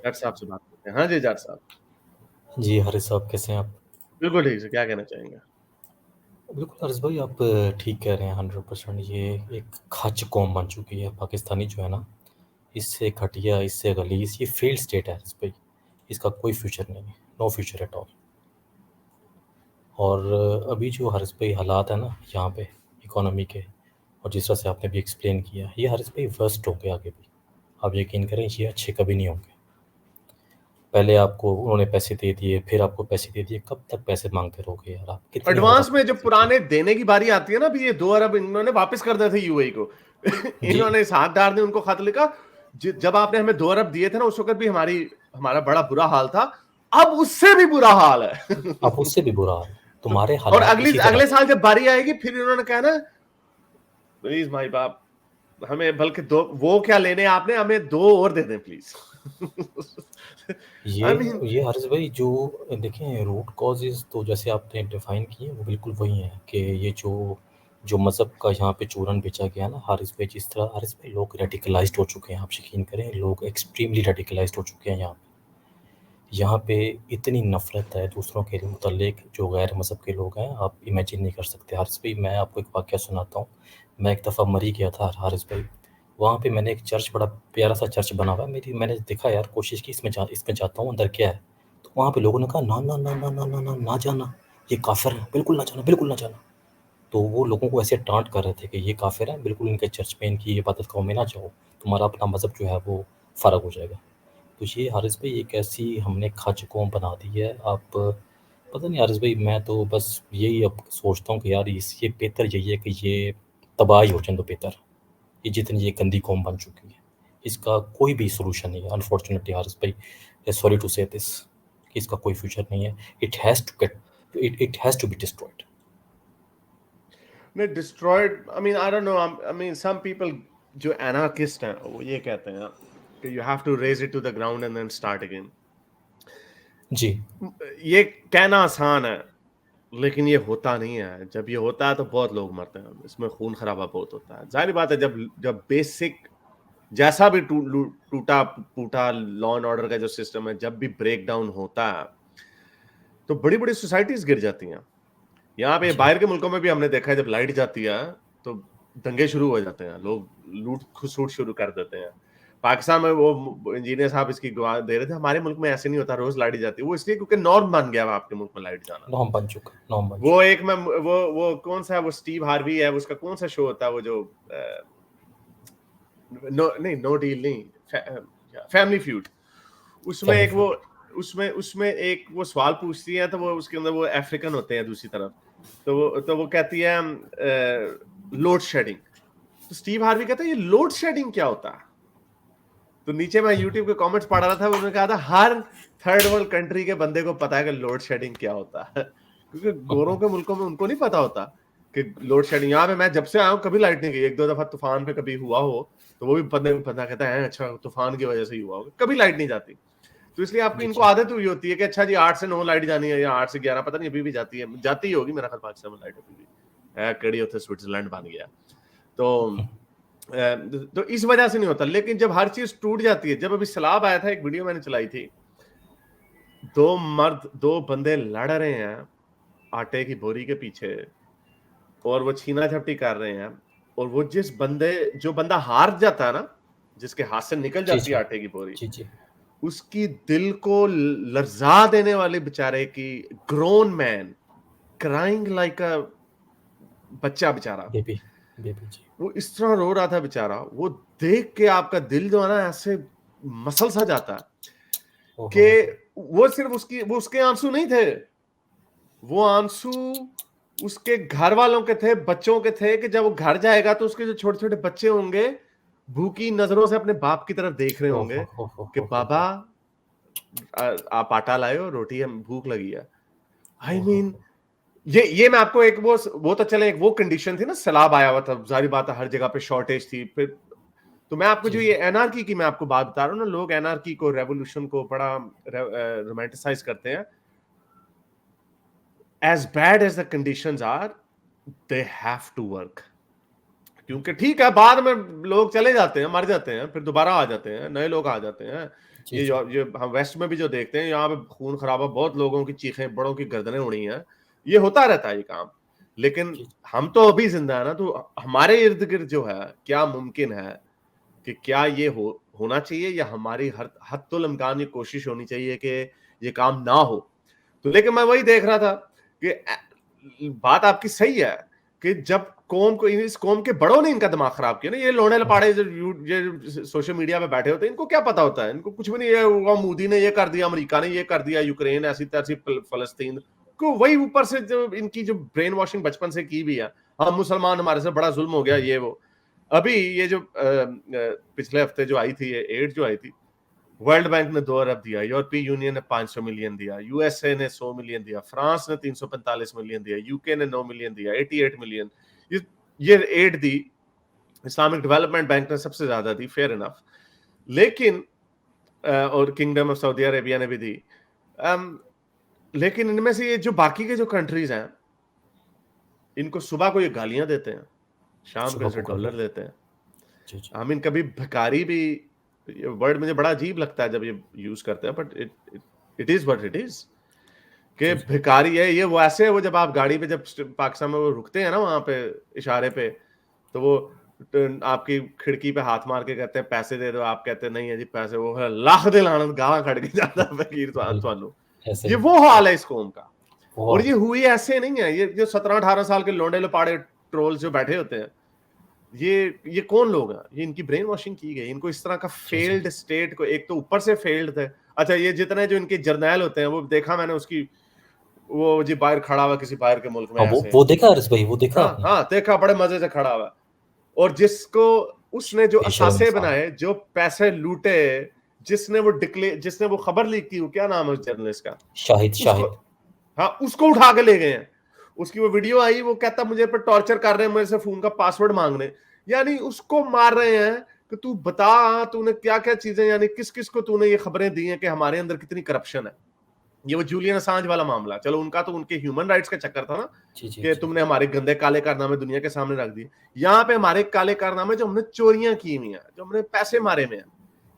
जाट साहब से बात करते हैं। हाँ जी, जाट साहब। जी, हारिस साहब कैसे हैं आप? बिल्कुल ठीक से, क्या कहना चाहेंगे? बिल्कुल हारिस भाई आप ठीक कह रहे हैं 100%। ये एक खच कौम बन चुकी है पाकिस्तानी जो है ना, इससे घटिया, इससे गलीज़, ये फेल्ड स्टेट है हारिस भाई। इसका कोई फ्यूचर नहीं है, नो फ्यूचर एट ऑल। और अभी जो हारिस भाई हालात है ना यहाँ पे इकोनॉमी के, और जिस तरह से आपने भी एक्सप्लेन किया, ये हारिस भाई वर्स्ट होंगे आगे भी। आप यकीन करें, ये अच्छे कभी नहीं होंगे। पहले आपको उन्होंने पैसे दे दिए, फिर आपको पैसे दे दिए, कब तक पैसे मांगते रहोगे यार आप? कितनी और एडवांस आप में जब सोचिए। पुराने देने की बारी आती है ना, अभी ये 2 अरब इन्होंने वापस कर दिए थे यूएई को। जी, इन्होंने साहबदार ने उनको खत लिखा, जब आपने हमें 2 अरब दिए थे ना, उस वक्त भी हमारा बड़ा बुरा हाल था, अब उससे भी बुरा हाल है। अब उससे भी बुरा हाल है। तो तुम्हारे और हालात अगली इसी तरह अगले के। साल जब बारी आएगी, फिर इन्होंने कहना प्लीज भाई बाप, हमें बल्कि दो, वो क्या लेने आपने, हमें 2 और दे दें प्लीज। ये आई मीन ये हारिस भाई जो देखें, रूट कॉजेज़ तो जैसे आपने डिफ़ाइन किए वो बिल्कुल वही हैं कि ये जो जो मज़हब का यहाँ पे चूरन बिछा गया ना हारिस भाई, जिस तरह हारिस भाई लोग रेडिकलाइज़्ड हो चुके हैं, आप यकीन करें, लोग एक्सट्रीमली रेडिकलाइज़्ड हो चुके हैं यहाँ पे। यहाँ पे इतनी नफ़रत है दूसरों के मुतल्लिक़, जो गैर मज़हब के लोग हैं, आप इमेजिन नहीं कर सकते। हारिस भाई मैं आपको एक वाक़या सुनाता हूँ। मैं एक दफ़ा मरी गया था हारिस भाई, वहाँ पे मैंने एक चर्च, बड़ा प्यारा-सा चर्च बना हुआ है, मैंने देखा यार, कोशिश की इसमें जाता हूँ, अंदर क्या है? तो वहाँ पे लोगों ने कहा ना, ना, ना, ना, ना, ना, ना, ना जाना, ये काफ़िर हैं, बिल्कुल ना जाना, बिल्कुल ना जाना। तो वो लोगों को ऐसे टाँट कर रहे थे कि ये काफ़िर हैं, बिल्कुल इनके चर्च में, इनकी इबादत गाह में ना जाओ, तुम्हारा अपना मज़हब जो है वो फ़र्क हो जाएगा। तो ये हारिस भाई एक ऐसी हमने खच कौम बना दी है। आप पता नहीं हारिस भाई, मैं तो बस यही अब सोचता हूँ कि यार ये बेहतर यही है कि ये तबाह ही हो जाए तो बेहतर। ये जितनी ये गंदी कौम बन चुकी है, इसका कोई भी सॉल्यूशन नहीं है अनफॉर्चुनेटली हारिस भाई। सॉरी टू से दिस, कि इसका कोई फ्यूचर नहीं है। It has to get, it has to be destroyed. नहीं, destroyed, I mean I don't know, I mean some people जो एनार्किस्ट हैं वो ये कहते हैं कि you have to raze it to the ground and then start again. जी, ये कहना आसान है, लेकिन ये होता नहीं है। जब ये होता है तो बहुत लोग मरते हैं, इसमें खून खराबा बहुत होता है। जाहिर बात है, जब जब बेसिक जैसा भी टूटा फूटा लॉ एंड ऑर्डर का जो सिस्टम है, जब भी ब्रेक डाउन होता है, तो बड़ी बड़ी सोसाइटीज गिर जाती हैं। यहाँ पे जी, बाहर के मुल्कों में भी हमने देखा है, जब लाइट जाती है तो दंगे शुरू हो जाते हैं, लोग लूट खसूट शुरू कर देते हैं। पाकिस्तान में वो इंजीनियर साहब इसकी गवाह दे रहे थे, हमारे मुल्क में ऐसे नहीं होता, रोज लाइट जाती है। वो इसलिए क्योंकि नॉर्म बन गया है आपके मुल्क में लाइट जाना। नॉर्म बन वो चुका। एक में वो कौन सा है, वो स्टीव हार्वी है, उसका कौन सा शो होता है, वो जो नो नहीं, नो डील नहीं, फैमिली फ्यूड। उसमें फैमिली एक वो फ्यूड। उसमें एक वो सवाल पूछती है, तो वो उसके अंदर वो अफ्रीकन होते हैं दूसरी तरफ। तो वो कहती है लोड शेडिंग। तो स्टीव हार्वी कहता है ये लोड शेडिंग क्या होता है? तो नीचे मैं यूट्यूब के कमेंट्स पढ़ रहा था, उन्होंने कहा था हर थर्ड वर्ल्ड कंट्री के बंदे को पता है कि लोड शेडिंग क्या होता है। क्योंकि गोरों के मुल्कों में उनको नहीं पता होता कि लोड शेडिंग। यहाँ पे मैं जब से आया हूँ कभी लाइट नहीं गई। एक दो दफा तूफान पे कभी हुआ हो तो वो भी बंदे को पता, कहता है अच्छा तूफान की वजह से ही हुआ होगा, कभी लाइट नहीं जाती। तो इसलिए आपको जी, इनको जी, आदत हुई होती है कि अच्छा जी 8 से 9 लाइट जानी है, या 8 से 11, पता नहीं अभी भी जाती है, जाती ही होगी मेरा ख्याल। पाकिस्तान में लाइट अभी भी है, कड़ी होते स्विट्जरलैंड बन गया। तो तो इस वजह से नहीं होता। लेकिन जब हर चीज टूट जाती है, जब अभी सैलाब आया था, एक वीडियो मैंने चलाई थी, दो बंदे लड़ रहे हैं आटे की बोरी के पीछे, और वो छीना झपटी कर रहे हैं। और वो जो बंदा हार जाता है ना, जिसके हाथ से निकल जी, जाती है जी, आटे की बोरी, जी, जी। उसकी दिल को लर्जा देने वाले बेचारे की, ग्रोन मैन क्राइंग लाइक अ बच्चा बेचारा, बेबी, बेबी जी। वो इस तरह रो रहा था बेचारा। वो देख के आपका दिल जो है ना, ऐसे मसल सा जाता है ओहो! कि वो उसके आंसू नहीं थे, वो आंसू उसके घर वालों के थे, बच्चों के थे, कि जब वो घर जाएगा तो उसके जो छोटे छोटे बच्चे होंगे, भूखी नजरों से अपने बाप की तरफ देख रहे ओहो होंगे हो हो कि हो हो बाबा हो! आप आटा लाए हो, रोटी है, भूख लगी है। आई ओहो मीन हो! ये मैं आपको एक वो तो चले, एक वो कंडीशन थी ना, सैलाब आया हुआ था, जारी बात है हर जगह पे शॉर्टेज थी। फिर तो मैं आपको जी, जो ये जी। एनआरकी की मैं आपको बात बता रहा हूँ ना, लोग एनआरकी को, रेवोल्यूशन को बड़ा रोमांटिसाइज करते हैं। As bad as the conditions are, they have to work. क्योंकि ठीक है, बाद में लोग चले जाते हैं, मर जाते हैं, फिर दोबारा आ जाते हैं, नए लोग आ जाते हैं। जी, ये जी। जो हम वेस्ट में भी जो देखते हैं, यहाँ पे खून खराबा, बहुत लोगों की चीखें, बड़ों की गर्दनें उड़ी हैं, ये होता रहता है ये काम। लेकिन जी, जी। हम तो अभी जिंदा है ना, तो हमारे इर्द गिर्द जो है, क्या मुमकिन है कि क्या ये होना चाहिए, या हमारी हर हत्तुल इम्कान ये कोशिश होनी चाहिए कि ये काम ना हो। तो लेकिन मैं वही देख रहा था कि बात आपकी सही है कि जब कौम को, इस कौम के बड़ों ने इनका दिमाग खराब किया ना, ये लोने लपाड़े जो ये सोशल मीडिया पे बैठे होते हैं, इनको क्या पता होता है, इनको कुछ भी नहीं। ये हुआ, मोदी ने ये कर दिया, अमेरिका ने ये कर दिया, यूक्रेन ऐसी तैसी, फलस्तीन को वही ऊपर से जो इनकी जो ब्रेन वॉशिंग बचपन से की भी है, हम मुसलमान, हमारे से बड़ा जुल्म हो गया, ये वो। अभी ये जो पिछले हफ्ते जो आई थी, ये एड जो आई थी, वर्ल्ड बैंक ने 2 अरब दिया, यूरोपीय यूनियन ने 500 मिलियन दिया, यूएसए ने 100 मिलियन दिया, फ्रांस ने 345 मिलियन दिया, यूके ने 9 मिलियन दिया, 88 मिलियन ये एड दी। इस्लामिक डेवलपमेंट बैंक ने सबसे ज्यादा दी, फेयर इनफ। लेकिन और किंगडम ऑफ सऊदी अरेबिया ने भी दी। लेकिन इनमें से ये जो बाकी के जो कंट्रीज हैं, इनको सुबह को ये गालियां देते हैं, शाम को सुबह इसे को डॉलर गालियाँ। देते हैं। जी, जी। आई मीन, कभी भिखारी भी, ये वर्ड मुझे बड़ा अजीब लगता है जब ये यूज करते हैं, but it is what it is, कि जी, जी। भिखारी है ये। वो ऐसे है, वो जब आप गाड़ी पे, जब पाकिस्तान में वो रुकते हैं ना, वहां पे इशारे पे, तो वो आपकी खिड़की पे हाथ मार के कहते हैं पैसे दे दो, आप कहते हैं नहीं है जी पैसे, वो लाख दे लानत गाला खड़ के जाता है फकीर बिल्कुल, थानू। ऐसे ये ही। वो हाल है इस कौम का। और बहुत। ये हुई ऐसे नहीं है, ये जो 17-18 साल के लोंडे लपाड़े ट्रोल्स जो बैठे होते हैं, ये कौन लोग हैं, ये इनकी ब्रेन वॉशिंग की गई। इनको इस तरह का जी, जी। फेल्ड स्टेट को, एक तो ऊपर से फेल्ड थे। अच्छा, ये जितने जो इनके जर्नैल होते हैं, वो देखा मैंने उसकी, वो जी बाहर खड़ा हुआ किसी बाहर के मुल्क में हाँ, ऐसे, वो देखा अरस भाई, वो देखा हाँ आपने? हाँ, देखा, बड़े मजे से खड़ा हुआ। और जिसको उसने जो बेशर्म असासे इंसान। बनाए, जो पैसे लूटे, जिसने वो खबर लीक की, वो क्या नाम है उस जर्नलिस्ट का, शाहिद, उसको, शाहिद। हाँ, उसको उठा के ले गए हैं। उसकी वो वीडियो आई, वो कहता मुझे पर टॉर्चर कर रहे हैं, मेरे से फोन का पासवर्ड मांगने, यानी उसको मार रहे हैं कि तू बता तूने क्या क्या चीजें, यानी किस किस को तूने ये खबरें दी हैं कि हमारे अंदर कितनी करप्शन है। ये वो जूलियन असांज वाला मामला, चलो उनका तो उनके ह्यूमन राइट्स का चक्कर था ना, जी, जी, कि जी। तुमने हमारे गंदे काले कारनामे दुनिया के सामने रख दिए। यहाँ पे हमारे काले कारनामे जो हमने चोरियां की हुई हैं, जो हमने पैसे मारे में हैं,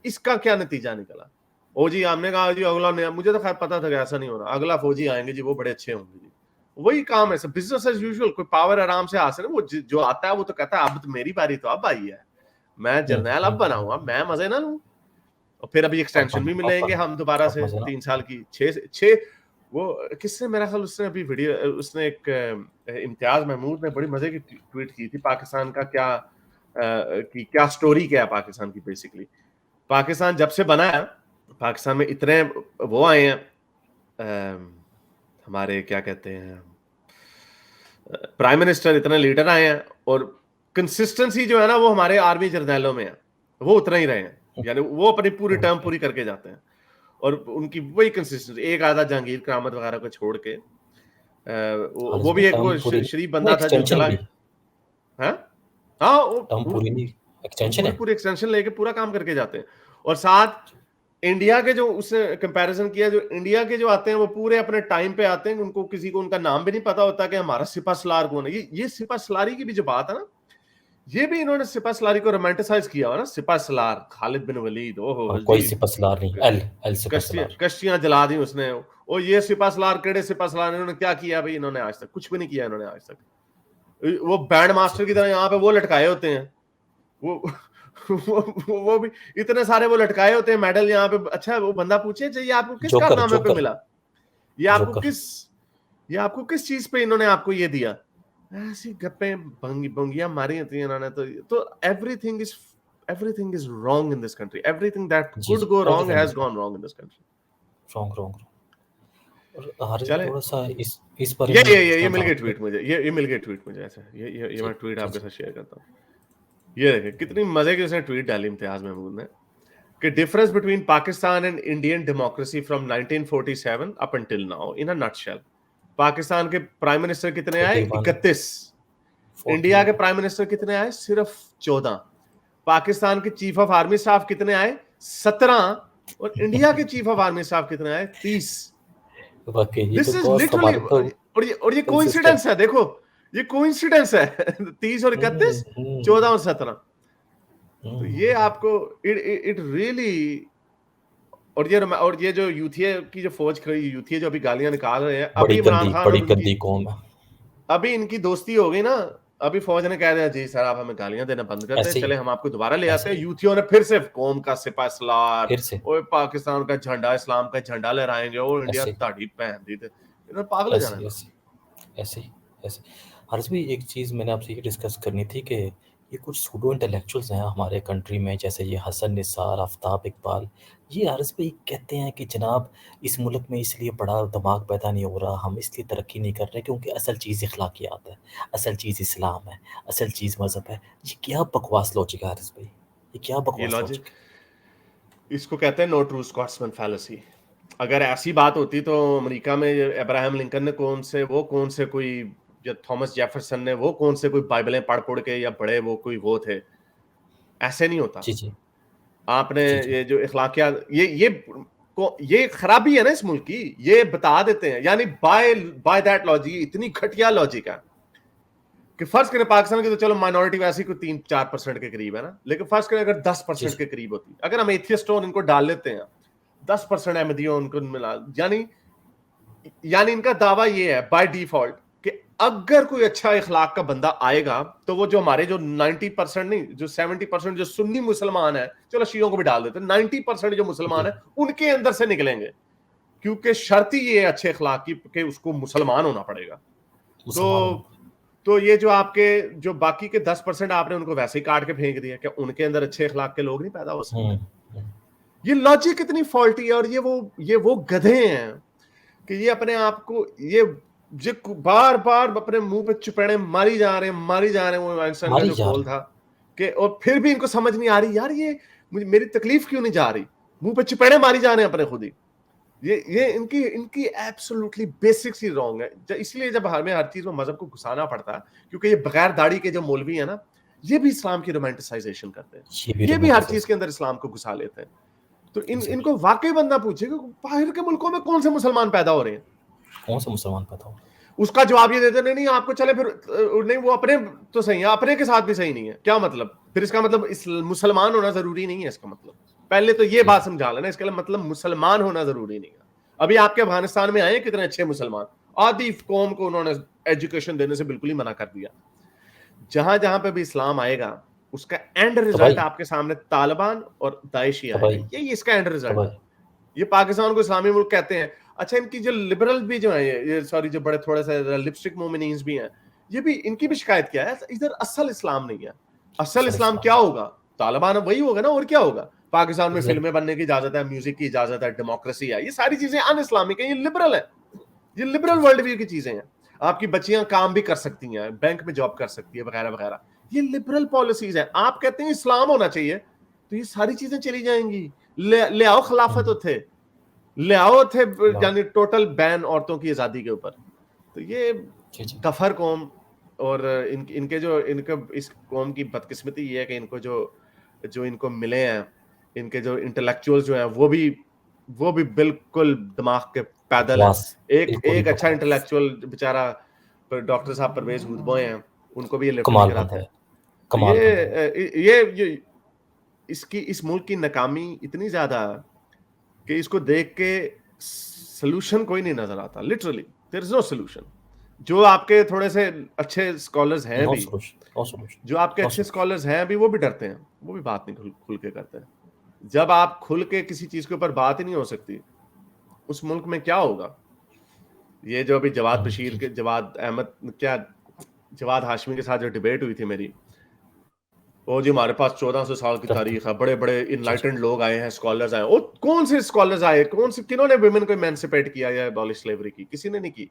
इसका क्या नतीजा निकला। ओ जी, हमने कहा जी अगला नया, मुझे तो खैर पता था कि ऐसा नहीं हो रहा, अगला फौजी आएंगे जी, वो बड़े अच्छे होंगे जी। वही काम है, बिजनेस एज यूजुअल। कोई पावर आराम से हासिल, वो जो आता है वो तो कहता है अब तो मेरी बारी तो अब आई है, मैं हुँ, जर्नैल अब हुँ, बनाऊंगा, मैं मजे ना लूं। और फिर अभी अब एक्सटेंशन भी बनो, अब मिलेंगे बनो, हम दोबारा अब से मज़े ना। 3 साल की, 6 वो किसने, मेरा ख्याल उसने अभी वीडियो, उसने एक इम्तियाज महमूद ने बड़ी मजे की ट्वीट की थी, पाकिस्तान का क्या कि क्या स्टोरी क्या है पाकिस्तान की। बेसिकली पाकिस्तान जब से बना है, पाकिस्तान में इतने वो आए हैं, हमारे क्या कहते हैं, प्राइम मिनिस्टर, इतने लीडर आए हैं, और कंसिस्टेंसी जो है ना, वो हमारे आर्मी जर्नैलों में है, वो उतना ही रहे हैं, यानी वो अपनी पूरी टर्म ओके। पूरी करके जाते हैं। और उनकी वही कंसिस्टेंसी, एक आधा जहांगीर करामत वगैरह को छोड़ के, हारिस वो भाई भी एक टर्म वो पूरी शरीफ ना, बंदा था जो एक्सटेंशन चला भी। है। हाँ, टर्म पूरी नहीं, वो एक्सटेंशन पूरी है? पूरी एक्सटेंशन लेके पूरा काम करके जाते हैं। और साथ इंडिया के जो उसने कंपैरिजन किया, जो इंडिया के जो आते हैं वो पूरे अपने टाइम पे आते हैं, उनको किसी को उनका नाम भी नहीं पता होता कि हमारा सिपा सलार कौन है। ये सिपा सलारी की भी जो बात है ना, ये भी इन्होंने सिपा सलारी को रोमांटिसाइज किया हुआ ना, सिपा सलार खालिद बिन वलीद, ओहो और कोई जी, सिपहसालार नहीं, एल सिपहसालार। कश्तियां जला दी उसने। और ये सिपा सलार, केड़े सिपा सलार, इन्होंने क्या किया भाई, इन्होंने आज तक कुछ भी नहीं किया इन्होंने आज तक। वो बैंड मास्टर की तरह यहाँ पे वो लटकाए होते हैं, वो वो भी इतने सारे वो लटकाए होते हैं मेडल यहाँ पे। अच्छा, वो बंदा पूछे ये आपको किस जोकर, कारनामे पे जोकर, मिला, ये आपको जोकर। किस ये आपको किस चीज पे इन्होंने आपको ये दिया। ऐसी गप्पे बंगियां मारी होती हैं इन्होंने। तो everything is wrong in this country, everything that जी, कुड जी, go wrong everything has is gone wrong in this country. Wrong, wrong, wrong. और हारिस भाई चले, थोड़ा-सा इस बारे में ये थोड़ा मिल गई बात ट्वीट करें? मुझे, ये मिल गई ट्वीट मुझे। ऐसा ये जी, मैं ट्वीट जी, आपके जी। साथ शेयर करता हूँ। ये देखे कितनी मजे की उसने ट्वीट डाली इम्तियाज महमूद ने, कि difference between Pakistan and Indian democracy from 1947 up until now in a nutshell. Pakistan के प्राइम मिनिस्टर कितने आए, 41, 31। इंडिया के 41। प्राइम मिनिस्टर कितने आए, सिर्फ 14। पाकिस्तान के चीफ ऑफ आर्मी स्टाफ कितने आए, 17। और इंडिया के चीफ ऑफ आर्मी स्टाफ कितने आए, 30। वाक़ई ये तो दिस इज कॉस्ट लिटरली, हमारा तो और ये कंसिस्टेंट। कोइंसिडेंस है, देखो, ये कोइंसिडेंस है। 30 और हुँ, 31, हुँ, 14 और 17। तो ये हुँ। आपको, इट रियली, और ये जो यूथिया की जो फौज खड़ी, यूथिया जो अभी गालियां निकाल रहे हैं, बड़ी अभी इमरान गंदी खान बड़ी और उनकी गंदी कौम है। अभी इनकी दोस्ती हो गई ना, अभी फौज ने कह दिया जी सर आप हमें गालियां देना बंद कर दें, ऐसे ही चले हम आपको दोबारा ले ऐसे आते हैं। ही यूथियों ने फिर से कौम का सिपा सलार, फिर से ओए पाकिस्तान का झंडा, इस्लाम का झंडा लहराएंगे, और इंडिया ऐसे ताड़ी पहन दी थे। इन्होंने पागल हो जाना ऐसे है। ऐसे ऐसे ऐसे हर्ष भाई, एक चीज़ मैंने आपसे ये डिस्कस करनी थी कि ये कुछ सूडो इंटेलेक्चुअल्स हैं हमारे कंट्री में, जैसे ये हसन निसार, आफ्ताब इकबाल। ये हर्ष भाई कहते हैं कि जनाब इस मुल्क में इसलिए बड़ा दिमाग पैदा नहीं हो रहा, हम इसलिए तरक्की नहीं कर रहे क्योंकि असल चीज़ अखलाकियात है, असल चीज़ इस्लाम है, असल चीज़ मज़हब है। ये क्या बकवास लॉजिक है हर्ष भाई, ये क्या ये बकवास लॉजिक, लॉजिक है? इसको कहते हैं नो ट्रू स्कॉट्समैन फैलेसी। अगर ऐसी बात होती तो अमेरिका में अब्राहम लिंकन ने कौन से कोई, या थॉमस जेफरसन ने वो कौन से कोई बाइबलें पढ़ के या बड़े वो कोई वो थे, ऐसे नहीं होता। जी जी आपने जी जी ये जो इखलाकियात, ये खराबी है ना इस मुल्क की, ये बता देते हैं। यानी बाय दैट लॉजिक, इतनी घटिया लॉजिक है कि फर्ज करें पाकिस्तान की तो चलो माइनॉरिटी वैसे कोई 3-4% के करीब है ना, लेकिन फर्ज करें अगर जी 10% के करीब होती, अगर हम एथियस्ट इनको डाल लेते हैं, 10% अहमदियों उनको मिला, यानी इनका दावा ये है बाय डिफॉल्ट कि अगर कोई अच्छा इखलाक का बंदा आएगा तो वो जो हमारे जो 90% नहीं, जो 70% जो सुन्नी मुसलमान है, चलो शियों को भी डाल देते हैं, 90% जो मुसलमान जी है उनके अंदर से निकलेंगे, क्योंकि शर्त ही ये अच्छे इखलाक की कि उसको मुसलमान होना पड़ेगा। तो मुसलमान होना। तो ये जो आपके जो बाकी के 10% आपने उनको वैसे ही काट के फेंक दिया, क्या उनके अंदर अच्छे इखलाक के लोग नहीं पैदा हो सकते? हम्म। ये लॉजिक इतनी फॉल्टी है, और ये वो गधे हैं कि ये अपने आप को ये बार बार अपने मुंह पे चुपेड़े मारी जा रहे हैं। वो आइंस्टाइन का मारी जो जा कॉल रही। था कि, और फिर भी इनको समझ नहीं आ रही यार, ये मेरी तकलीफ क्यों नहीं जा रही, मुंह पे चुपेड़े मारी जा रहे हैं अपने खुद ही। ये इनकी इनकी एब्सोल्युटली बेसिक्स ही रॉन्ग है। इसलिए जब हमें हर चीज में मजहब को घुसाना पड़ता है, क्योंकि ये बगैर दाढ़ी के जो मौलवी है ना, ये भी इस्लाम की रोमांटिसाइजेशन करते हैं, ये भी ये भी हर रोमांटिसाइज चीज के अंदर इस्लाम को घुसा लेते हैं। तो एग्जैक्टली। इनको वाकई बंदा पूछे कि बाहर के मुल्कों में कौन से मुसलमान पैदा हो रहे हैं, कौन सा मुसलमान पैदा हो? उसका जवाब ये देते नहीं आपको चले फिर, नहीं वो अपने तो सही है, अपने के साथ भी सही नहीं है, क्या मतलब? फिर इसका मतलब मुसलमान होना जरूरी नहीं है, इसका मतलब पहले तो ये जी बात समझा लेना, इसका मतलब मुसलमान होना जरूरी नहीं है। अभी आपके अफगानिस्तान में आए कितने अच्छे मुसलमान, आधी कौम को उन्होंने एजुकेशन देने से बिल्कुल ही मना कर दिया। जहां जहां पे भी इस्लाम आएगा, उसका एंड रिजल्ट तबाही आपके सामने तालिबान और दाइश ही आएगा, तबाही यही इसका एंड रिजल्ट है। तबाही। ये पाकिस्तान को इस्लामी मुल्क कहते हैं। अच्छा, इनकी जो लिबरल भी जो है, ये सॉरी, जो बड़े थोड़े से लिपस्टिक मोमिनीन्स भी हैं, ये भी इनकी भी शिकायत क्या है, इधर असल इस्लाम नहीं है। असल असल इस्लाम इस्लाम क्या है। होगा? तालिबान वही होगा ना, और क्या होगा? पाकिस्तान में एग्जैक्ट। फिल्में बनने की इजाजत है, म्यूजिक की इजाजत है, डेमोक्रेसी है, ये सारी चीजें अन इस्लामिक है, ये लिबरल है, ये लिबरल जी जी वर्ल्ड व्यू की चीजें हैं। आपकी बच्चियां काम भी कर सकती हैं, बैंक में जॉब कर सकती है, वगैरह वगैरह, ये लिबरल पॉलिसीज है। आप कहते हैं इस्लाम होना चाहिए, तो ये सारी चीजें चली जाएंगी। ले आओ खिलाफत हम्म, थे, ले आओ थे, लाओ। यानी टोटल बैन औरतों की आजादी के ऊपर। तो ये जी जी कफर कौम, और इनके जो इनका इस कौम की बदकिस्मती ये है कि इनको जो जो इनको मिले हैं, इनके जो इंटेलेक्चुअल्स जो हैं, वो भी बिल्कुल दिमाग के पैदल हैं। बकवास। एक बिल्कुल ही एक अच्छा बकवास। इंटेलेक्चुअल बेचारा डॉक्टर साहब परवेज हुदबोय हैं, उनको भी ये लिफ्ट नहीं कमाल बंदा कराते। है। तो कमाल बंदा है। ये इसकी इस मुल्क की नाकामी इतनी ज्यादा है कि इसको देख के सोल्यूशन कोई नहीं नजर आता। Literally there is no solution. जो आपके थोड़े से अच्छे स्कॉलर्स हैं नो भी, सोल्यूशन नो सोल्यूशन जो आपके नो अच्छे सोल्यूशन। स्कॉलर्स हैं भी, वो भी डरते हैं, वो भी बात नहीं खुल के करते हैं। जब आप खुल के किसी चीज के ऊपर बात ही नहीं हो सकती, उस मुल्क में क्या होगा? ये जो अभी जी जी जवाद हाशमी के साथ जो डिबेट हुई थी मेरी, वो जी हमारे पास 1400 साल की रफ्त। तारीख है, बड़े बड़े जी जी इनलाइटेंड लोग आए हैं, स्कॉलर्स आए, वो कौन से स्कॉलर्स आए, कौन से किन्होंने वुमेन को इमेंसिपेट किया या एबॉलिश स्लेवरी की? किसी ने नहीं की।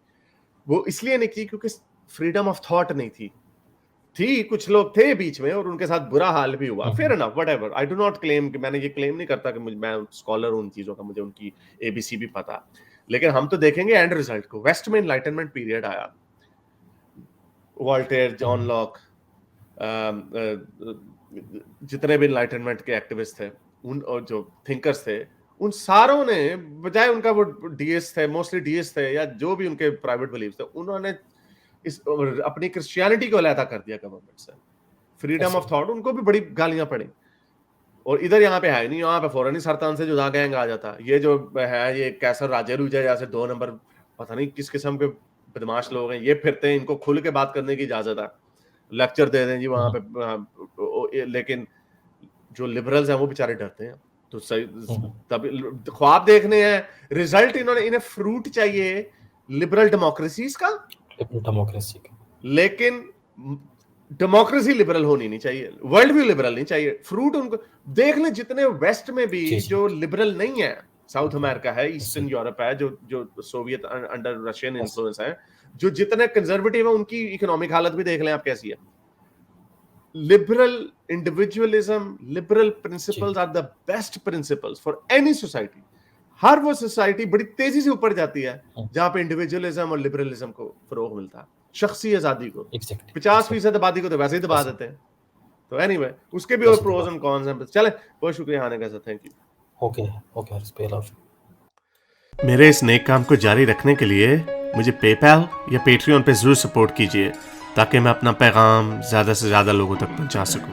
वो इसलिए नहीं की क्योंकि फ्रीडम ऑफ थॉट नहीं थी कुछ लोग थे बीच में, और उनके साथ बुरा हाल भी हुआ। Fair hmm, enough, whatever, I do not claim कि मैंने ये क्लेम नहीं करता कि मैं स्कॉलर हूं उन चीजों का, मुझे उनकी एबीसी भी पता। लेकिन हम तो देखेंगे एंड रिजल्ट को। वेस्ट में इनलाइटनमेंट पीरियड आया, वॉल्टेयर, जॉन हम्म, लॉक, जितने भी इनलाइटनमेंट के एक्टिविस्ट थे, उन और जो थिंकर्स थे, उन सारों ने, बजाय उनका वो डीएस थे, मोस्टली डीएस थे, या जो भी उनके प्राइवेट बिलीफ थे, उन्होंने इस अपनी क्रिश्चियनिटी को अलहदा कर दिया गवर्नमेंट से। फ्रीडम ऐसे ऑफ ही। थॉट, उनको भी बड़ी गालियां पड़ी। और इधर यहाँ पे है नहीं, यहाँ पे फौरन ही सरतान से जुदा गैंग आ जाता। ये जो है ये कैसर राजे रूजा जैसे 2 नंबर पता नहीं किस किस्म के बदमाश लोग हैं, ये फिरते हैं, इनको खुल के बात करने की इजाजत है, लेक्चर दे दें जी वहां पे। लेकिन जो लिबरल्स हैं वो बेचारे डरते हैं। तो सही तब ख्वाब देखने हैं, रिजल्ट इन्हें फ्रूट चाहिए लिबरल डेमोक्रेसीज का, डेमोक्रेसी का, लेकिन डेमोक्रेसी लिबरल होनी नहीं चाहिए, वर्ल्ड व्यू लिबरल नहीं चाहिए। फ्रूट उनको देख लें, जितने वेस्ट में भी जो लिबरल नहीं है, साउथ अमेरिका है, ईस्टर्न यूरोप है, जो सोवियत अंडर रशियन इन्फ्लुएंस है, जो जितने कंजर्वेटिव है उनकी इकोनॉमिक हालत भी देख लें आप कैसी है। Liberal individualism, liberal principles are the best principles for any society. हर वो सोसाइटी बड़ी तेजी से ऊपर जाती है जहां पे इंडिविजुअलिज्म और लिबरलिज्म को फरोग मिलता है, शख्सी आजादी को। 50% आबादी को तो वैसे ही दबा देते हैं। तो एनीवे उसके भी और प्रोज एंड कॉन्स हैं। चले, बहुत शुक्रिया आने का सर, थैंक यू। ओके। मेरे इस नेक काम को जारी रखने के लिए मुझे पेपैल या पेट्रियन पे जरूर सपोर्ट कीजिए, ताकि मैं अपना पैगाम ज़्यादा से ज़्यादा लोगों तक पहुंचा सकूं।